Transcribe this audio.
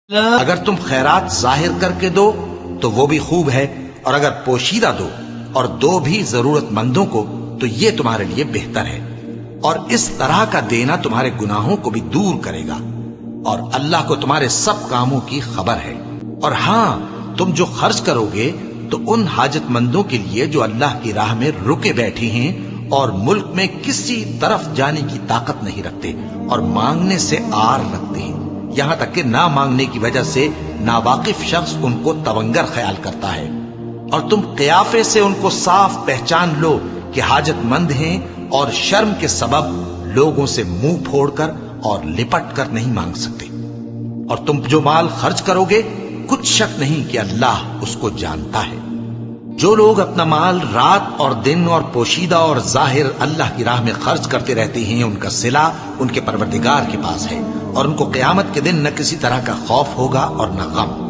اگر تم خیرات ظاہر کر کے دو تو وہ بھی خوب ہے، اور اگر پوشیدہ دو اور دو بھی ضرورت مندوں کو تو یہ تمہارے لیے بہتر ہے، اور اس طرح کا دینا تمہارے گناہوں کو بھی دور کرے گا، اور اللہ کو تمہارے سب کاموں کی خبر ہے۔ اور ہاں، تم جو خرچ کرو گے تو ان حاجت مندوں کے لیے جو اللہ کی راہ میں رکے بیٹھے ہیں اور ملک میں کسی طرف جانے کی طاقت نہیں رکھتے اور مانگنے سے آر رکھتے ہیں، یہاں تک کہ نہ مانگنے کی وجہ سے ناواقف شخص ان کو تونگر خیال کرتا ہے، اور تم قیافے سے ان کو صاف پہچان لو کہ حاجت مند ہیں، اور شرم کے سبب لوگوں سے منہ پھوڑ کر اور لپٹ کر نہیں مانگ سکتے۔ اور تم جو مال خرچ کرو گے کچھ شک نہیں کہ اللہ اس کو جانتا ہے۔ جو لوگ اپنا مال رات اور دن اور پوشیدہ اور ظاہر اللہ کی راہ میں خرچ کرتے رہتے ہیں، ان کا صلہ ان کے پروردگار کے پاس ہے، اور ان کو قیامت کے دن نہ کسی طرح کا خوف ہوگا اور نہ غم۔